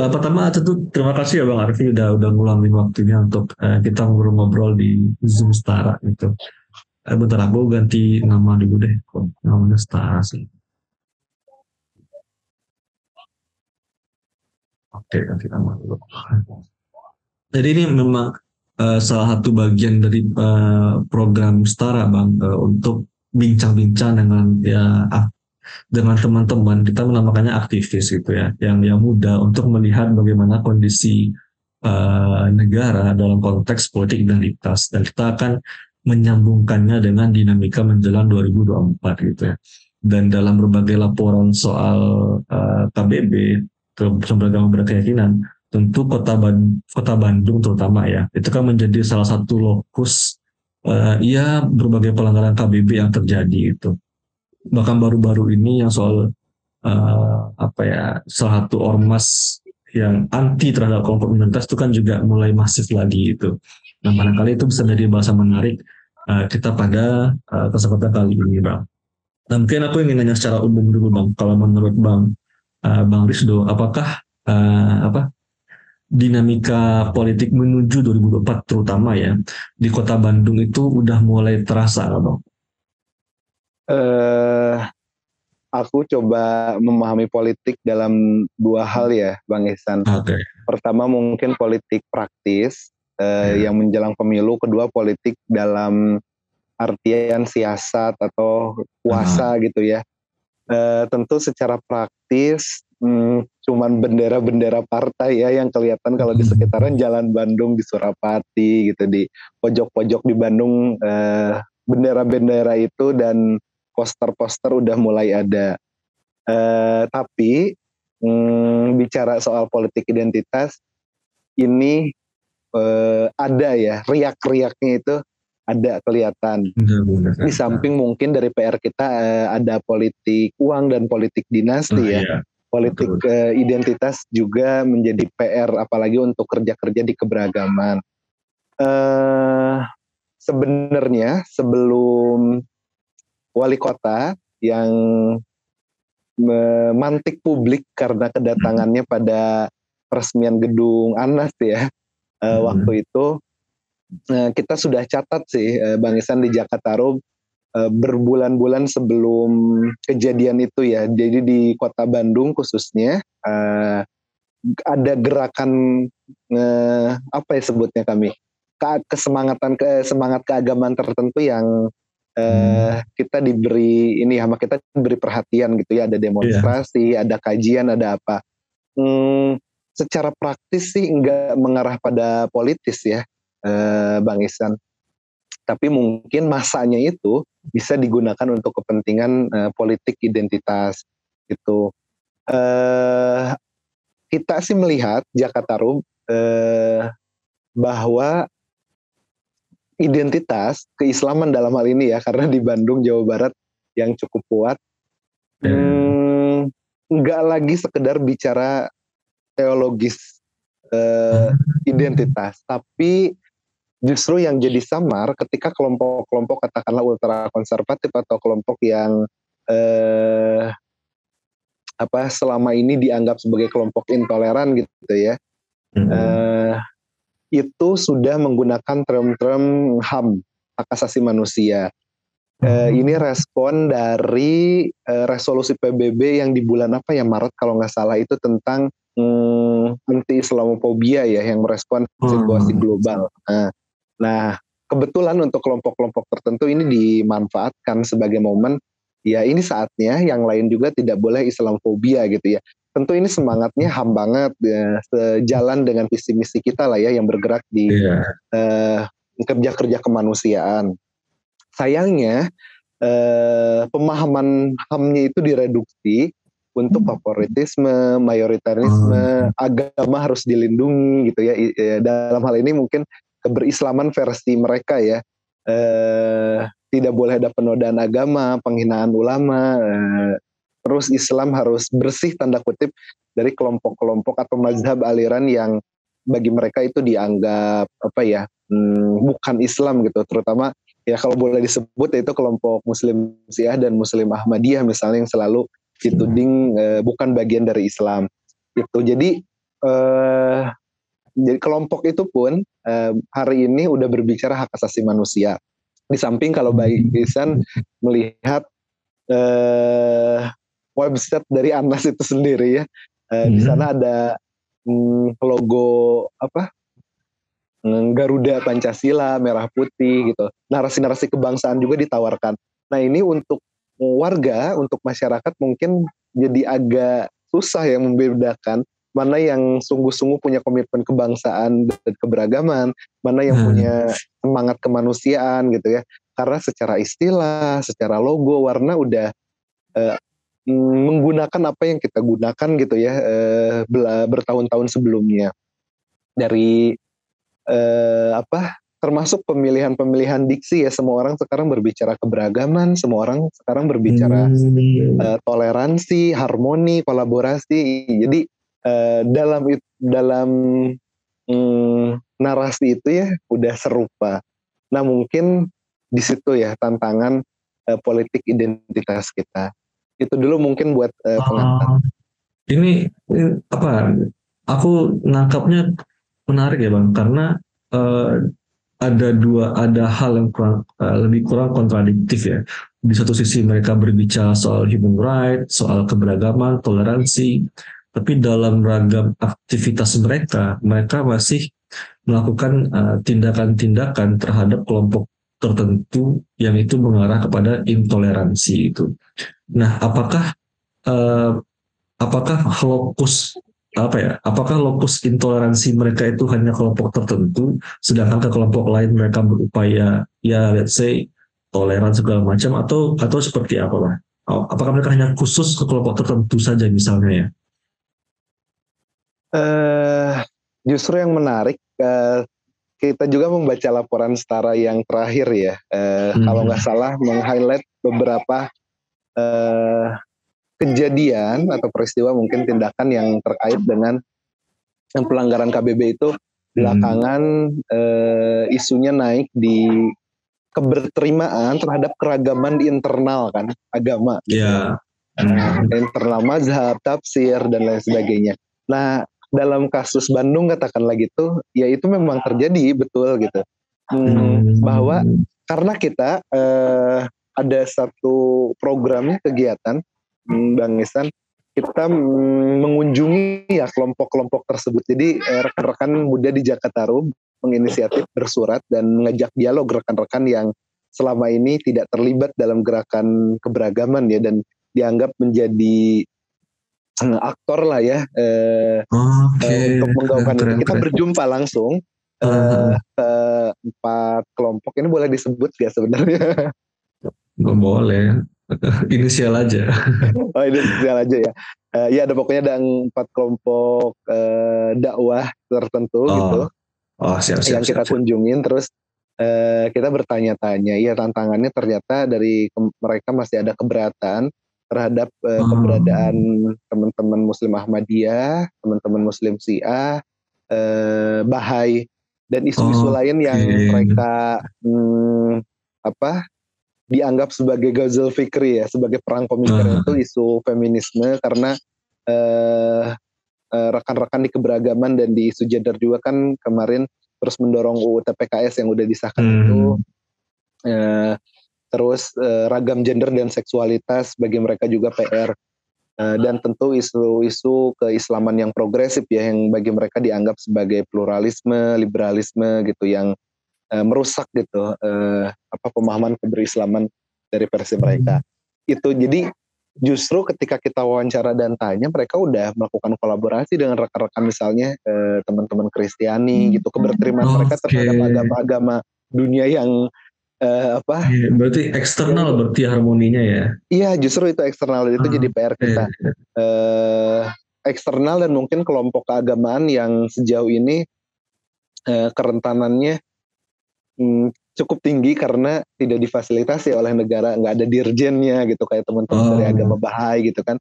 Pertama tentu terima kasih ya Bang Arfi udah ngulangin waktunya untuk kita ngobrol-ngobrol di Zoom Setara gitu. Bentar aku ganti nama dulu deh, kok namanya Setara sih. Oke, ganti nama dulu. Jadi ini memang salah satu bagian dari program Setara Bang, untuk bincang-bincang dengan dengan teman-teman, kita menamakannya aktivis gitu ya, yang muda, untuk melihat bagaimana kondisi negara dalam konteks politik identitas, dan kita akan menyambungkannya dengan dinamika menjelang 2024 gitu ya. Dan dalam berbagai laporan soal KBB, keberagaman berkeyakinan, tentu kota Bandung terutama ya, itu kan menjadi salah satu lokus ya berbagai pelanggaran KBB yang terjadi itu. Bahkan baru-baru ini yang soal apa ya, salah satu ormas yang anti terhadap kelompok minoritas itu kan juga mulai masif lagi itu. Nah, barangkali itu bisa jadi bahasa menarik kita pada kesempatan kali ini, Bang. Nah, mungkin aku ingin nanya secara umum dulu, Bang. Kalau menurut Bang Rizdo, apakah apa dinamika politik menuju 2024 terutama ya di Kota Bandung itu udah mulai terasa, Bang? Eh, aku coba memahami politik dalam dua hal ya, Bang Ihsan. Oke. Pertama mungkin politik praktis yang menjelang pemilu, kedua politik dalam artian siasat atau kuasa gitu ya. Tentu secara praktis cuman bendera-bendera partai ya yang kelihatan kalau di sekitaran Jalan Bandung, di Surapati gitu, di pojok-pojok di Bandung, bendera-bendera itu dan poster-poster udah mulai ada. Tapi bicara soal politik identitas ini ada ya riak-riaknya itu ada kelihatan. Di samping mungkin dari PR kita ada politik uang dan politik dinasti ya. Iya, Politik identitas juga menjadi PR apalagi untuk kerja-kerja di keberagaman. Sebenarnya sebelum wali kota yang memantik publik karena kedatangannya pada peresmian gedung Anas ya, waktu itu kita sudah catat sih Bang Isan di Jakarta Room berbulan-bulan sebelum kejadian itu ya. Jadi di kota Bandung khususnya ada gerakan apa ya sebutnya kami, semangat keagamaan tertentu yang kita diberi ini sama kita diberi perhatian gitu ya. Ada demonstrasi, ada kajian, ada apa. Secara praktis sih nggak mengarah pada politis ya, Bang Ihsan. Tapi mungkin masanya itu bisa digunakan untuk kepentingan politik identitas itu. Kita sih melihat Jakarta Room bahwa identitas keislaman dalam hal ini ya, karena di Bandung Jawa Barat yang cukup kuat, nggak lagi sekedar bicara teologis identitas, tapi justru yang jadi samar ketika kelompok-kelompok katakanlah ultra konservatif atau kelompok yang selama ini dianggap sebagai kelompok intoleran gitu ya, itu sudah menggunakan term-term HAM, hak asasi manusia. Ini respon dari resolusi PBB yang di bulan apa ya, Maret kalau nggak salah, itu tentang anti Islamofobia ya, yang merespon situasi global. Nah, kebetulan untuk kelompok-kelompok tertentu ini dimanfaatkan sebagai momen, ya ini saatnya yang lain juga tidak boleh Islamofobia gitu ya. Tentu ini semangatnya HAM banget ya, sejalan dengan visi misi kita lah ya, yang bergerak di kerja-kerja kemanusiaan. Sayangnya pemahaman HAM-nya itu direduksi untuk favoritisme, mayoritarisme, agama harus dilindungi gitu ya. Dalam hal ini mungkin keberislaman versi mereka ya, tidak boleh ada penodaan agama, penghinaan ulama, terus Islam harus bersih tanda kutip dari kelompok-kelompok atau mazhab aliran yang bagi mereka itu dianggap bukan Islam gitu, terutama ya kalau boleh disebut itu kelompok Muslim Syiah dan Muslim Ahmadiyah misalnya, yang selalu dituding bukan bagian dari Islam itu. Jadi eh, jadi kelompok itu pun hari ini udah berbicara hak asasi manusia. Di samping kalau Baik Ihsan melihat website dari Anas itu sendiri ya, di sana ada logo apa, Garuda Pancasila merah putih gitu. Narasi-narasi kebangsaan juga ditawarkan. Nah ini untuk warga, untuk masyarakat mungkin jadi agak susah ya membedakan mana yang sungguh-sungguh punya komitmen kebangsaan dan keberagaman, mana yang punya semangat kemanusiaan gitu ya. Karena secara istilah, secara logo, warna udah menggunakan apa yang kita gunakan gitu ya bertahun-tahun sebelumnya. Dari termasuk pemilihan-pemilihan diksi ya, semua orang sekarang berbicara keberagaman, semua orang sekarang berbicara toleransi, harmoni, kolaborasi. Jadi dalam narasi itu ya udah serupa. Nah mungkin di situ ya tantangan politik identitas kita. Itu dulu mungkin buat pengantar. Ini apa? Aku nangkapnya menarik ya bang, karena ada hal yang lebih kurang kontradiktif ya. Di satu sisi mereka berbicara soal human rights, soal keberagaman, toleransi, tapi dalam ragam aktivitas mereka masih melakukan tindakan-tindakan terhadap kelompok tertentu yang itu mengarah kepada intoleransi itu. Nah, uh, apakah lokus apakah lokus intoleransi mereka itu hanya kelompok tertentu, sedangkan ke kelompok lain mereka berupaya ya let's say toleran segala macam, atau seperti apa lah? Apakah mereka hanya khusus ke kelompok tertentu saja misalnya ya? Justru yang menarik, kita juga membaca laporan Setara yang terakhir ya, kalau nggak salah meng-highlight beberapa kejadian atau peristiwa mungkin tindakan yang terkait dengan pelanggaran KBB itu belakangan isunya naik di keberterimaan terhadap keragaman di internal kan agama gitu ya. Internal mazhab, tafsir dan lain sebagainya. Nah dalam kasus Bandung katakanlah gitu, ya itu memang terjadi betul gitu, bahwa karena kita ada satu programnya kegiatan Bang Ihsan, kita mengunjungi ya kelompok-kelompok tersebut. Jadi rekan-rekan muda di Jakataru menginisiatif bersurat dan mengajak dialog rekan-rekan yang selama ini tidak terlibat dalam gerakan keberagaman ya, dan dianggap menjadi aktor lah ya untuk menggaungkan itu. Kita berjumpa langsung ke 4 kelompok. Ini boleh disebut ya sebenarnya? Nggak boleh. Inisial aja. Oh inisial aja ya. Ya ada pokoknya ada 4 kelompok dakwah tertentu gitu. Siap, yang kita kunjungin. Terus kita bertanya-tanya. Ya tantangannya ternyata dari mereka masih ada keberatan terhadap keberadaan teman-teman Muslim Ahmadiyah, teman-teman Muslim Syiah, Bahai, dan isu-isu lain yang mereka dianggap sebagai Ghazal Fikri ya, sebagai perang pemikiran itu isu feminisme, karena rekan-rekan di keberagaman dan di isu gender juga kan kemarin terus mendorong UU TPKS yang udah disahkan itu. Terus ragam gender dan seksualitas bagi mereka juga PR. Dan tentu isu-isu keislaman yang progresif ya, yang bagi mereka dianggap sebagai pluralisme, liberalisme gitu, yang merusak gitu pemahaman keberislaman dari versi mereka. Itu jadi justru ketika kita wawancara dan tanya, mereka udah melakukan kolaborasi dengan rekan-rekan misalnya teman-teman Kristiani gitu, keberterimaan mereka terhadap agama-agama dunia yang berarti eksternal berarti harmoninya ya. Iya, justru itu eksternal, itu jadi PR kita. Eksternal dan mungkin kelompok keagamaan yang sejauh ini kerentanannya cukup tinggi karena tidak difasilitasi oleh negara, nggak ada dirjennya gitu kayak teman-teman dari agama Bahai gitu kan.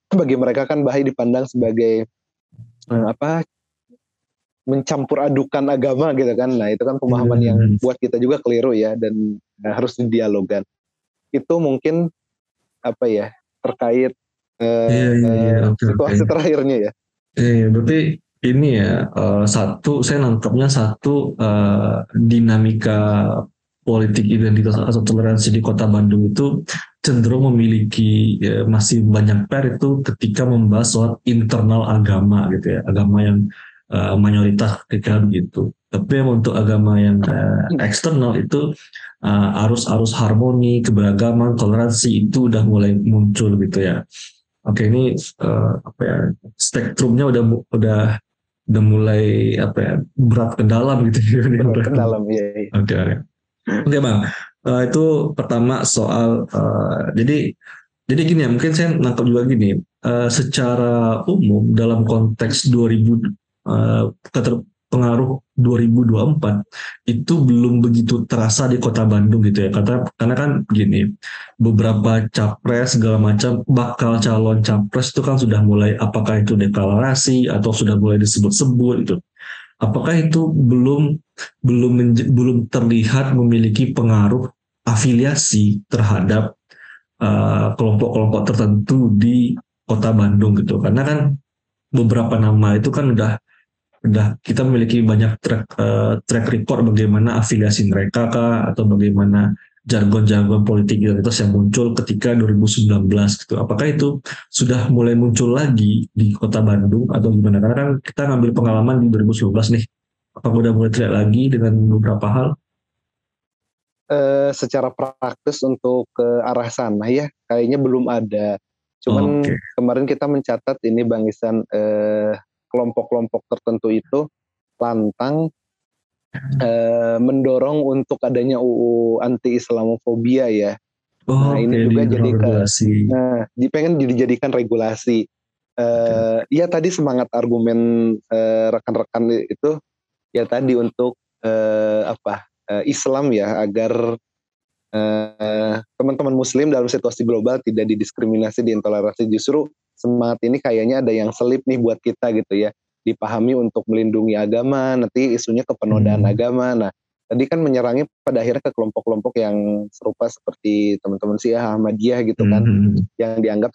Bagi mereka kan Bahai dipandang sebagai mencampur adukan agama gitu kan. Nah itu kan pemahaman yang buat kita juga keliru ya, dan harus didialogkan. Itu mungkin terkait situasi terakhirnya ya. Berarti ini ya, satu saya nangkapnya satu, dinamika politik identitas atau toleransi di Kota Bandung itu cenderung memiliki, masih banyak itu ketika membahas soal internal agama gitu ya, agama yang mayoritas ketika begitu. Tapi untuk agama yang eksternal itu, arus-arus harmoni, keberagaman, toleransi itu udah mulai muncul gitu ya. Oke, ini apa ya, spektrumnya udah mulai apa ya, berat ke dalam gitu ya. Berat ke dalam, ya. Oke, oke. Oke bang. Itu pertama soal, jadi gini ya, mungkin saya nangkap juga gini, secara umum dalam konteks 2000, pengaruh 2024 itu belum begitu terasa di Kota Bandung gitu ya, karena kan gini, beberapa capres segala macam bakal calon capres itu kan sudah mulai, apakah itu deklarasi atau sudah mulai disebut-sebut gitu. Apakah itu belum terlihat memiliki pengaruh afiliasi terhadap kelompok-kelompok tertentu di Kota Bandung gitu? Karena kan beberapa nama itu kan udah kita memiliki banyak track record bagaimana afiliasi mereka kah, atau bagaimana jargon-jargon politik identitas yang muncul ketika 2019 gitu. Apakah itu sudah mulai muncul lagi di Kota Bandung atau gimana? Karena kan kita ngambil pengalaman di 2019 nih. Apakah udah mulai terlihat lagi dengan beberapa hal? Secara praktis untuk ke arah sana ya, kayaknya belum ada. Cuman kemarin kita mencatat ini Bang Isan, kelompok-kelompok tertentu itu lantang mendorong untuk adanya UU anti Islamofobia ya. Nah ini juga jadi pengen dijadikan regulasi. Ya tadi semangat argumen rekan-rekan itu ya tadi untuk Islam ya, agar teman-teman Muslim dalam situasi global tidak didiskriminasi, diintoleransi. Justru semangat ini kayaknya ada yang selip nih buat kita gitu ya, dipahami untuk melindungi agama, nanti isunya kepenodaan agama. Nah tadi kan menyerangnya pada akhirnya ke kelompok-kelompok yang serupa seperti teman-teman Syiah, Ahmadiyah gitu kan, yang dianggap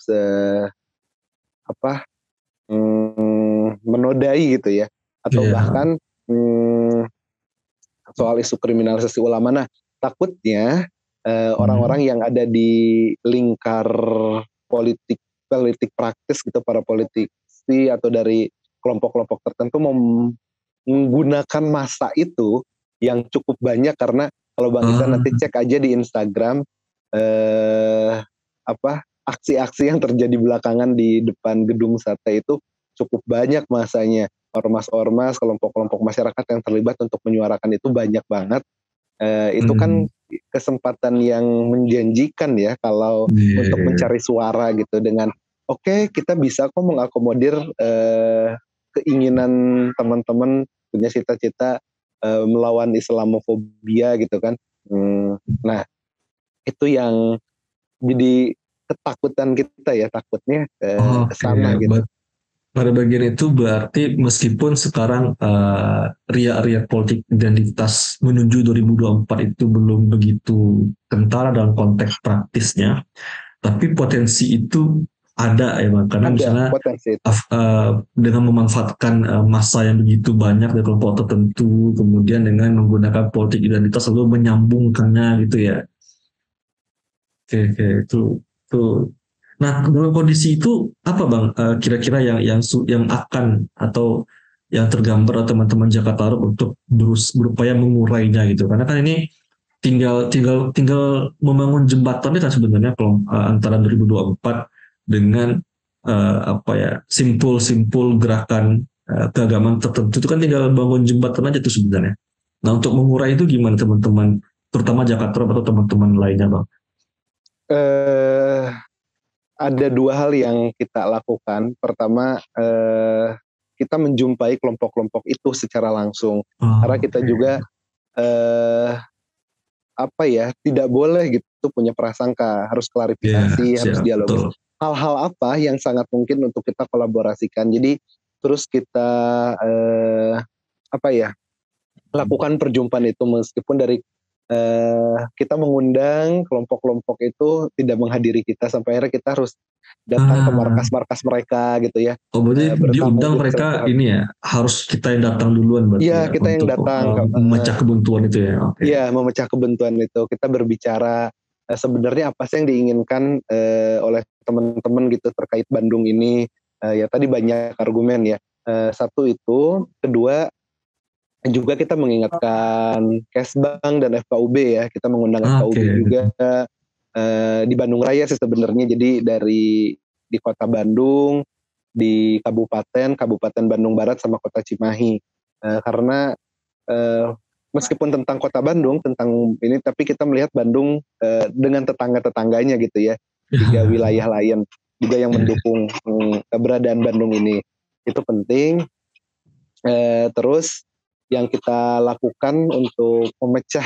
menodai gitu ya, atau bahkan soal isu kriminalisasi ulama. Nah takutnya orang-orang yang ada di lingkar politik praktis gitu, para politisi atau dari kelompok-kelompok tertentu menggunakan masa itu yang cukup banyak. Karena kalau Bang Isan nanti cek aja di Instagram aksi-aksi yang terjadi belakangan di depan gedung sate itu cukup banyak masanya. Ormas-ormas, kelompok-kelompok masyarakat yang terlibat untuk menyuarakan itu banyak banget. Itu kan kesempatan yang menjanjikan ya kalau untuk mencari suara gitu, dengan oke, kita bisa kok mengakomodir keinginan teman-teman punya cita-cita melawan Islamofobia gitu kan. Nah itu yang jadi ketakutan kita ya, takutnya kesana gitu. Pada bagian itu berarti meskipun sekarang riak-riak politik identitas menuju 2024 itu belum begitu kentara dalam konteks praktisnya, tapi potensi itu ada ya Bang. Karena misalnya dengan memanfaatkan massa yang begitu banyak dari kelompok tertentu, kemudian dengan menggunakan politik identitas lalu menyambungkannya gitu ya. Oke, itu. Nah, dalam kondisi itu apa Bang, kira-kira yang akan atau yang tergambar teman-teman Jakarta Arab untuk berupaya mengurainya gitu. Karena kan ini tinggal membangun jembatan kan sebenarnya antara 2024 dengan simpul gerakan keagamaan tertentu itu kan tinggal bangun jembatan aja tuh sebenarnya. Nah, untuk mengurai itu gimana teman-teman, terutama Jakarta Arab atau teman-teman lainnya Bang? Ada dua hal yang kita lakukan. Pertama, kita menjumpai kelompok-kelompok itu secara langsung. Karena kita juga tidak boleh gitu punya prasangka, harus klarifikasi, harus dialogis. Hal-hal apa yang sangat mungkin untuk kita kolaborasikan. Jadi terus kita lakukan perjumpaan itu meskipun dari kita mengundang kelompok-kelompok itu tidak menghadiri kita, sampai akhirnya kita harus datang ke markas-markas mereka gitu ya. Oh, berarti bertamu diundang gitu mereka curhat. ini ya, harus kita yang datang duluan berarti Iya, ya kita yang untuk datang. memecah kebuntuan itu ya. Oke. Iya, memecah kebuntuan itu. Kita berbicara sebenarnya apa sih yang diinginkan oleh teman-teman gitu terkait Bandung ini. Ya tadi banyak argumen ya. Satu itu, kedua juga kita mengingatkan Kesbang dan FKUB ya. Kita mengundang FKUB juga di Bandung Raya sih sebenarnya. Jadi di kota Bandung, di Kabupaten Bandung Barat sama kota Cimahi. Karena meskipun tentang kota Bandung, tentang ini, tapi kita melihat Bandung dengan tetangga-tetangganya gitu ya. 3 wilayah lain juga yang mendukung keberadaan Bandung ini. Itu penting. Terus yang kita lakukan untuk memecah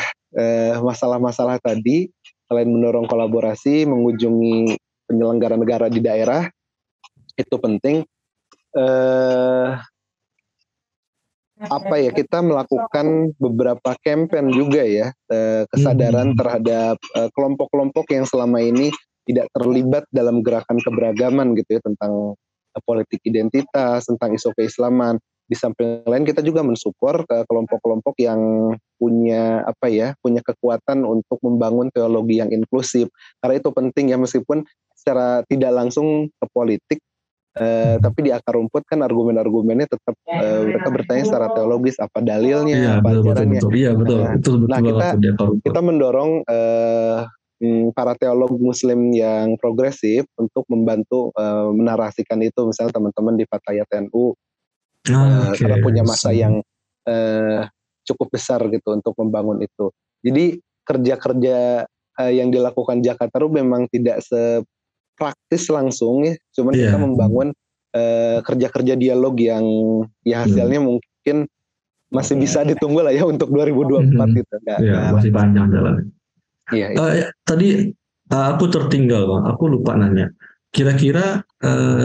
masalah-masalah tadi, selain mendorong kolaborasi, mengunjungi penyelenggara negara di daerah, itu penting. Kita melakukan beberapa campaign juga ya, kesadaran terhadap kelompok-kelompok yang selama ini tidak terlibat dalam gerakan keberagaman gitu ya, tentang politik identitas, tentang isu keislaman. Di samping lain kita juga mensupport kelompok-kelompok yang punya kekuatan untuk membangun teologi yang inklusif, karena itu penting ya, meskipun secara tidak langsung ke politik, tapi di akar rumput kan argumen-argumennya tetap mereka bertanya secara teologis, apa dalilnya, apa ajarannya. Iya betul. Itu betul Kita mendorong para teolog Muslim yang progresif untuk membantu menarasikan itu, misalnya teman-teman di Fatayat NU, karena punya masa yang cukup besar gitu untuk membangun itu. Jadi kerja-kerja yang dilakukan Jakarta memang tidak praktis langsung ya, cuman kita membangun kerja-kerja dialog yang ya hasilnya mungkin masih bisa ditunggu lah ya untuk 2024 gitu. Masih panjang jalan. Iya. Tadi aku tertinggal Bang, aku lupa nanya. Kira-kira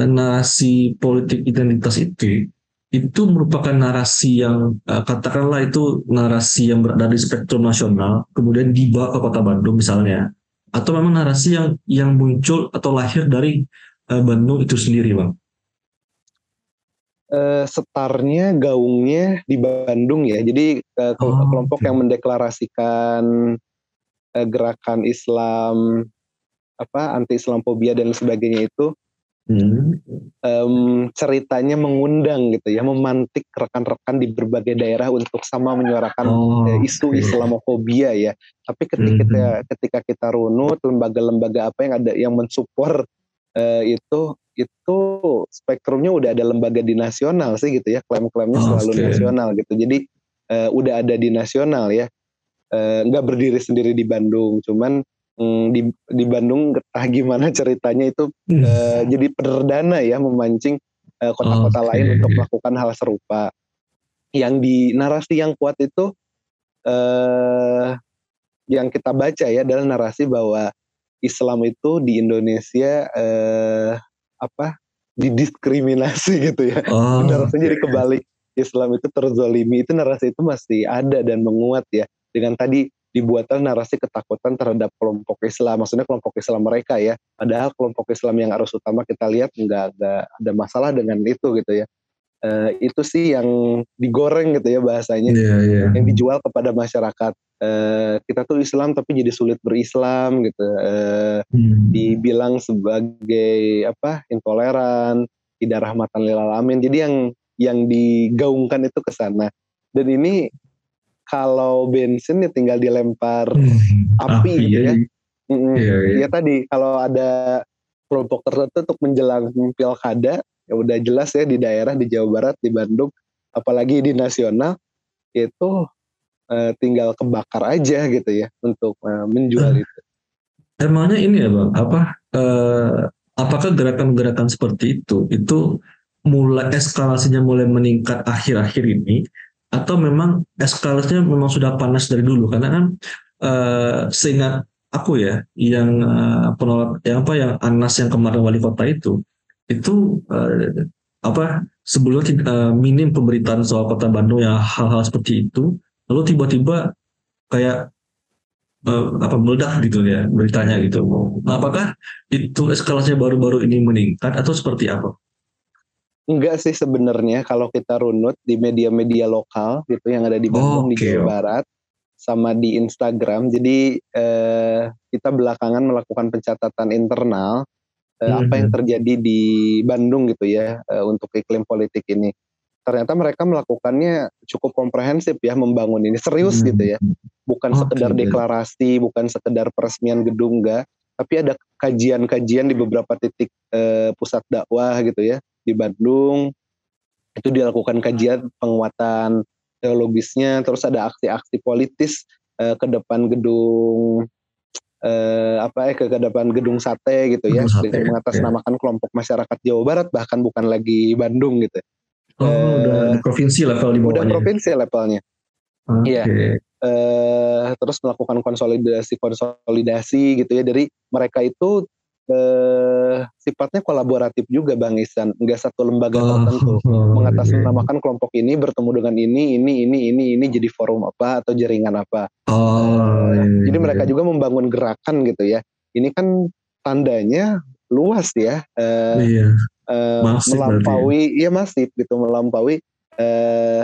narasi politik identitas itu merupakan narasi yang katakanlah itu narasi yang berada di spektrum nasional, kemudian dibawa ke Kota Bandung misalnya, atau memang narasi yang muncul atau lahir dari Bandung itu sendiri, Bang? Setarnya, gaungnya di Bandung ya. Jadi kelompok yang mendeklarasikan gerakan Islam, anti Islamfobia dan sebagainya itu, ceritanya mengundang gitu ya, memantik rekan-rekan di berbagai daerah untuk sama menyuarakan isu Islamofobia ya. Tapi ketika kita runut, lembaga-lembaga apa yang ada yang mensupport itu spektrumnya udah ada lembaga di nasional sih gitu ya, klaim-klaimnya selalu nasional gitu. Jadi udah ada di nasional ya, nggak berdiri sendiri di Bandung, cuman di Bandung entah gimana ceritanya itu jadi perdana ya, memancing kota-kota lain untuk melakukan hal serupa. Yang di narasi yang kuat itu yang kita baca ya adalah narasi bahwa Islam itu di Indonesia didiskriminasi gitu ya. Narasinya jadi kebalik, Islam itu terzolimi. Itu narasi itu masih ada dan menguat ya. Dengan tadi dibuatlah narasi ketakutan terhadap kelompok Islam, maksudnya kelompok Islam mereka ya. Padahal kelompok Islam yang arus utama kita lihat nggak ada masalah dengan itu gitu ya. Itu sih yang digoreng gitu ya bahasanya, yang dijual kepada masyarakat. Kita tuh Islam tapi jadi sulit berislam gitu. Dibilang sebagai intoleran, tidak rahmatan lil alamin. Jadi yang digaungkan itu ke sana. Dan ini kalau bensin ya tinggal dilempar api gitu ya. Ya tadi kalau ada kelompok tertentu untuk menjelang pilkada, ya udah jelas ya di daerah, di Jawa Barat, di Bandung, apalagi di nasional, itu tinggal kebakar aja gitu ya untuk menjual itu. Emangnya ini ya Bang, apakah gerakan-gerakan seperti itu eskalasinya mulai meningkat akhir-akhir ini, atau memang eskalasinya memang sudah panas dari dulu? Karena kan seingat aku ya, yang penolak yang Anas yang kemarin wali kota itu sebelumnya minim pemberitaan soal kota Bandung yang hal-hal seperti itu, lalu tiba-tiba kayak apa meledak gitu ya beritanya gitu. Nah, apakah itu eskalasinya baru-baru ini meningkat atau seperti apa? Enggak sih sebenarnya kalau kita runut di media-media lokal gitu yang ada di Bandung, di Oke, Jawa oke. Barat, sama di Instagram. Jadi kita belakangan melakukan pencatatan internal apa yang Mhm. terjadi di Bandung gitu ya untuk iklim politik ini. Ternyata mereka melakukannya cukup komprehensif ya, membangun ini serius gitu ya. Hmm. Bukan Oke, sekedar oke. deklarasi, bukan sekedar peresmian gedung, enggak, tapi ada kajian-kajian di beberapa titik pusat dakwah gitu ya di Bandung. Itu dilakukan kajian penguatan teologisnya, terus ada aksi-aksi politis ke depan gedung ke depan gedung sate gitu ya, Gedung sate dengan ya. mengatasnamakan kelompok masyarakat Jawa Barat, bahkan bukan lagi Bandung gitu. Oh, udah eh di provinsi level di Udah bawahnya. provinsi levelnya. Iya. Oke. Terus melakukan konsolidasi gitu ya, dari mereka itu sifatnya kolaboratif juga Bang Isan, nggak satu lembaga Oh, tertentu iya, iya. mengatasnamakan kelompok ini bertemu dengan ini jadi forum apa atau jaringan apa. Oh, iya, Jadi iya. mereka juga membangun gerakan gitu ya. Ini kan tandanya luas ya, Iya, masif berarti ya. melampaui, ya masif gitu, melampaui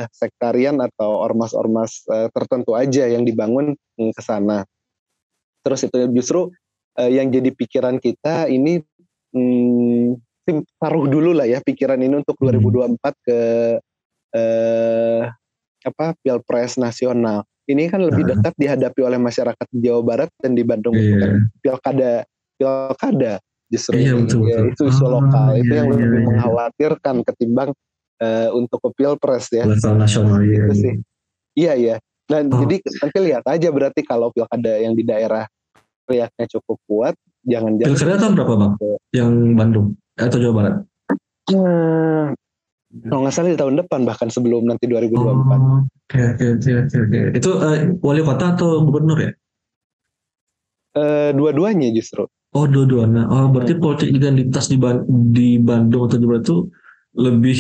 sektarian atau ormas-ormas tertentu aja yang dibangun ke sana. Terus itu justru yang jadi pikiran kita ini, hmm, taruh dulu lah ya pikiran ini untuk Hmm. 2024 ke eh, Pilpres nasional. Ini kan lebih Nah, dekat dihadapi oleh masyarakat di Jawa Barat dan di Bandung itu kan iya. pilkada, pilkada justru Iya, ini betul, ya, betul. isu-isu Oh, lokal itu iya, yang iya, lebih iya. mengkhawatirkan ketimbang untuk ke pilpres ya. Level nasional, iya, Gitu iya. sih. Iya ya. Dan Oh, jadi nanti lihat aja berarti kalau pilkada yang di daerah teriaknya cukup kuat, jangan-jangan pilkada bisa tahun berapa, Bang? ke Yang Bandung atau Jawa Barat? kalau nggak salah di tahun depan, bahkan sebelum nanti 2024. Oh, oke, oke, oke, oke, oke. Itu wali kota atau gubernur ya? Dua-duanya justru. Oh, dua-duanya. Oh, berarti Hmm. politik identitas di Bandung atau Jawa Barat itu lebih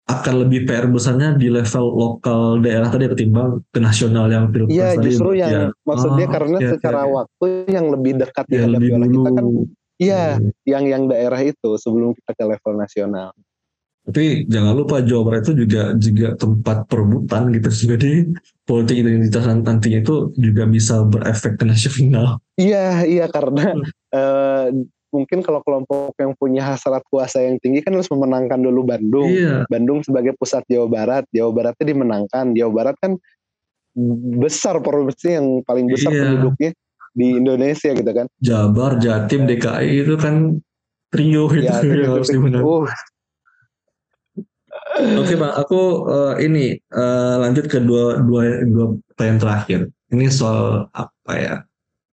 akan lebih PR besarnya di level lokal daerah tadi ketimbang ke nasional yang Iya, pilpres tadi justru berarti ya. yang maksudnya Oh, karena oke, oke, secara oke. waktu yang lebih dekat Ya lebih dihadapi oleh dulu. kita kan, iya, Hmm. yang daerah itu sebelum kita ke level nasional. Tapi jangan lupa Jawa Barat itu juga tempat perebutan gitu. Jadi politik identitas nantinya itu juga bisa berefek ke nasional. Iya, iya karena eh, mungkin kalau kelompok yang punya hasrat kuasa yang tinggi kan harus memenangkan dulu Bandung. Iya, Bandung sebagai pusat Jawa Barat, Jawa Baratnya dimenangkan. Jawa Barat kan besar, provinsi yang paling besar iya. penduduknya di Indonesia gitu kan. Jabar, Nah, Jatim, DKI itu kan trio itu ya yang harus titik-titik, dimenang. Oke bang, aku ini lanjut ke dua, dua, dua pertanyaan terakhir. Ini soal apa ya?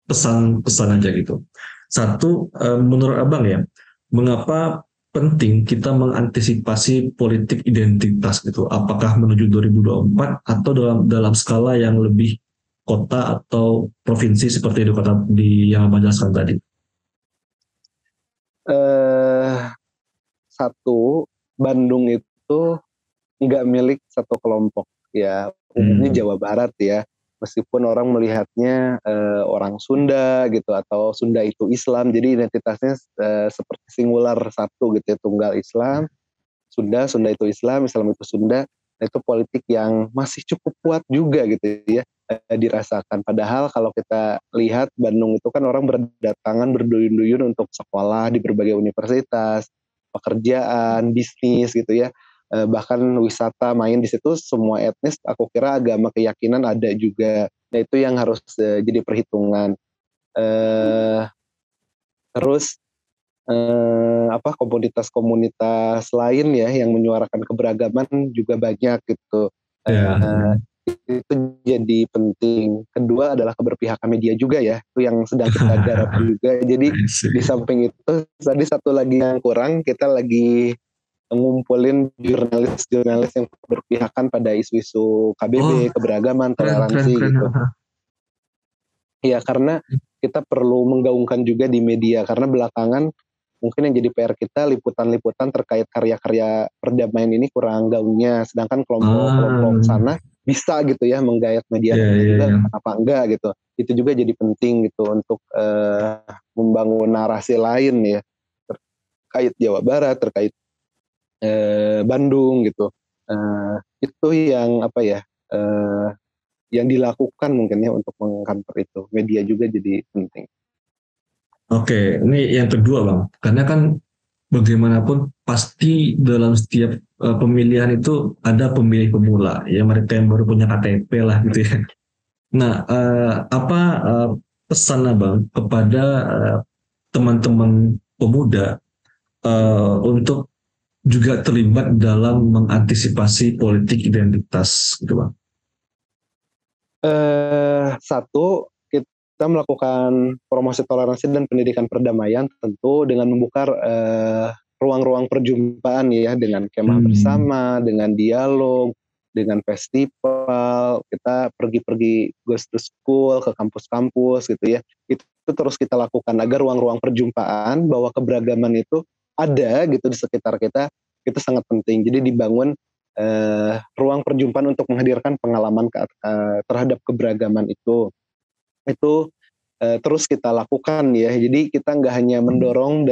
Pesan-pesan aja gitu. Satu, menurut abang ya, mengapa penting kita mengantisipasi politik identitas gitu? Apakah menuju 2024 atau dalam dalam skala yang lebih kota atau provinsi seperti di kota di yang abang jelaskan tadi? eh, Satu, Bandung itu nggak milik satu kelompok ya, umumnya Hmm. Jawa Barat ya, meskipun orang melihatnya orang Sunda gitu atau Sunda itu Islam, jadi identitasnya seperti singular satu gitu ya, tunggal Islam, Sunda, Sunda itu Islam, Islam itu Sunda. Nah, itu politik yang masih cukup kuat juga gitu ya, dirasakan. Padahal kalau kita lihat Bandung itu kan orang berdatangan berduyun-duyun untuk sekolah di berbagai universitas, pekerjaan, bisnis gitu ya. Bahkan wisata, main di situ semua etnis, aku kira agama keyakinan ada juga. Nah, itu yang harus jadi perhitungan. Eh, Terus komunitas-komunitas lain ya yang menyuarakan keberagaman juga banyak gitu. Ya, Eh, itu jadi penting. Kedua adalah keberpihakan media juga ya, itu yang sedang kita garap juga. Jadi I di see. samping itu tadi satu lagi yang kurang, kita lagi ngumpulin jurnalis-jurnalis yang berpihakan pada isu-isu Oh, KBB, keberagaman, keren, keren, toleransi keren. gitu. Ya karena kita perlu menggaungkan juga di media, karena belakangan mungkin yang jadi PR kita liputan-liputan terkait karya-karya perdamaian ini kurang gaungnya, sedangkan kelompok-kelompok Ah, sana bisa gitu ya menggayat media ya, kita ya, juga, ya. kenapa enggak gitu. itu juga jadi penting gitu untuk membangun narasi lain ya terkait Jawa Barat, terkait Bandung gitu. Itu yang apa ya, yang dilakukan mungkin ya untuk mengkantor itu. Media juga jadi penting. Oke, ini yang kedua Bang, karena kan bagaimanapun pasti dalam setiap pemilihan itu ada pemilih pemula, ya mereka yang baru punya KTP lah gitu ya. Nah, apa pesan Abang kepada teman-teman pemuda untuk juga terlibat dalam mengantisipasi politik identitas gitu Bang? Satu, kita melakukan promosi toleransi dan pendidikan perdamaian tentu dengan membuka ruang-ruang perjumpaan ya, dengan kemah bersama, dengan dialog, dengan festival, kita pergi-pergi goes to school ke kampus-kampus gitu ya. Itu terus kita lakukan agar ruang-ruang perjumpaan bahwa keberagaman itu ada gitu di sekitar kita, itu sangat penting. Jadi dibangun ruang perjumpaan untuk menghadirkan pengalaman terhadap keberagaman itu terus kita lakukan ya. Jadi kita nggak hanya mendorong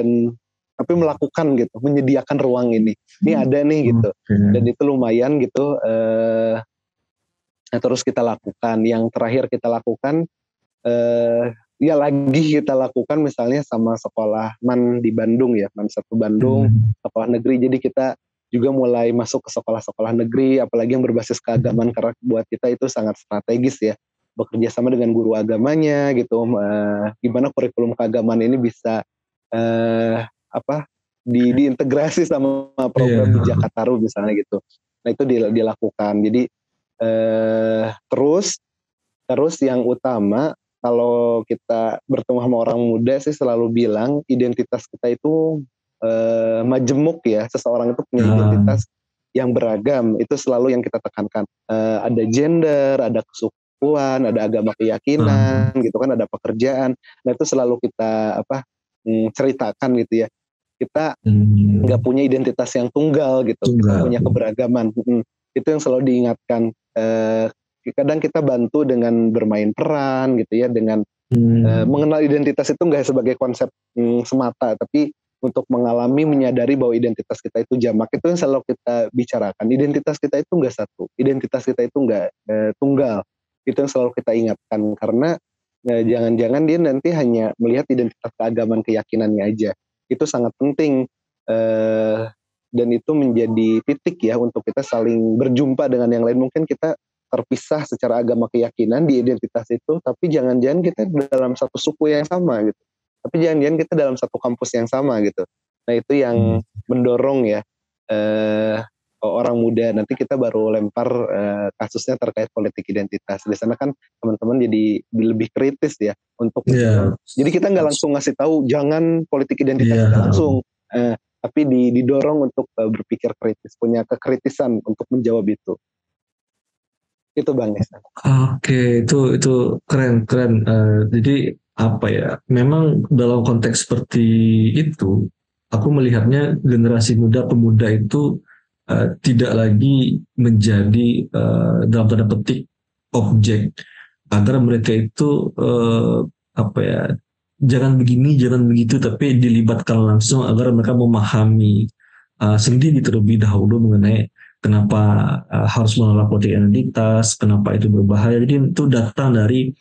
tapi melakukan gitu, menyediakan ruang ini ada nih gitu, dan itu lumayan gitu. Terus kita lakukan. Yang terakhir kita lakukan ya lagi kita lakukan misalnya sama sekolah MAN di Bandung ya, MAN 1 Bandung, sekolah negeri. Jadi kita juga mulai masuk ke sekolah-sekolah negeri, apalagi yang berbasis keagamaan, karena buat kita itu sangat strategis ya, bekerja sama dengan guru agamanya gitu, gimana kurikulum keagamaan ini bisa diintegrasi sama program di Jakarta misalnya gitu. Nah itu dilakukan. Jadi terus yang utama kalau kita bertemu sama orang muda sih selalu bilang identitas kita itu majemuk ya. Seseorang itu punya identitas yang beragam, itu selalu yang kita tekankan. Ada gender, ada kesukuan, ada agama keyakinan gitu kan, ada pekerjaan. Nah itu selalu kita ceritakan gitu ya. Kita nggak punya identitas yang tunggal gitu, kita punya keberagaman. Itu yang selalu diingatkan. Kadang kita bantu dengan bermain peran gitu ya, dengan mengenal identitas itu nggak sebagai konsep semata, tapi untuk mengalami, menyadari bahwa identitas kita itu jamak. Itu yang selalu kita bicarakan. Identitas kita itu nggak satu, identitas kita itu nggak tunggal. Itu yang selalu kita ingatkan, karena jangan-jangan dia nanti hanya melihat identitas keagamaan keyakinannya aja. Itu sangat penting, dan itu menjadi titik ya untuk kita saling berjumpa dengan yang lain. Mungkin kita terpisah secara agama keyakinan di identitas itu, tapi jangan-jangan kita dalam satu suku yang sama gitu, tapi jangan-jangan kita dalam satu kampus yang sama gitu. Nah itu yang mendorong ya orang muda. Nanti kita baru lempar kasusnya terkait politik identitas. Di sana kan teman-teman jadi lebih kritis ya untuk jadi kita nggak langsung ngasih tahu jangan politik identitas, langsung tapi didorong untuk berpikir kritis, punya kekritisan untuk menjawab itu Bang Nesan. Oke, itu keren. Jadi apa ya? Memang dalam konteks seperti itu, aku melihatnya generasi muda pemuda itu tidak lagi menjadi dalam tanda petik objek, agar mereka itu apa ya? Jangan begini, jangan begitu, tapi dilibatkan langsung agar mereka memahami sendiri terlebih dahulu mengenai kenapa harus menolak politik identitas, kenapa itu berbahaya. Jadi itu datang dari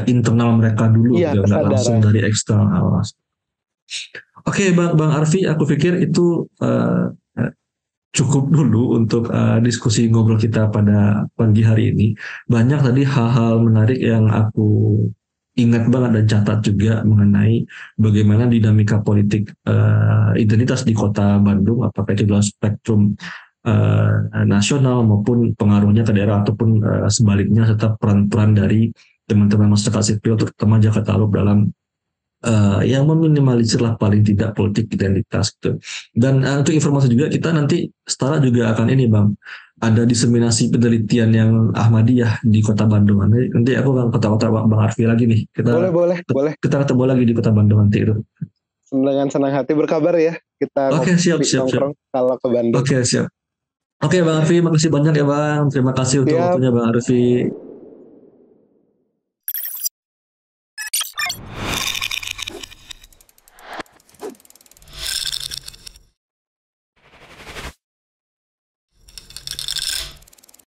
internal mereka dulu, nggak langsung dari eksternal. Oke, Bang Arfi, aku pikir itu cukup dulu untuk diskusi ngobrol kita pada pagi hari ini. Banyak tadi hal-hal menarik yang aku ingat banget dan catat juga mengenai bagaimana dinamika politik identitas di kota Bandung, apakah itu dalam spektrum nasional maupun pengaruhnya ke daerah ataupun sebaliknya, serta peran-peran dari teman-teman masyarakat sipil terutama Jakarta dalam yang meminimalisir lah paling tidak politik identitas gitu. Dan untuk informasi juga, kita nanti Setara juga akan ini Bang, ada diseminasi penelitian yang Ahmadiyah di kota Bandung. Nanti aku akan kota-kota Bang Arfi lagi nih. Boleh. Kita ketemu lagi di kota Bandung nanti itu. Dengan senang hati berkabar ya. Kita siap. Kalau ke Bandung. Siap. Oke Bang Arfi, makasih banyak ya Bang. Terima kasih untuk waktunya Bang Arfi.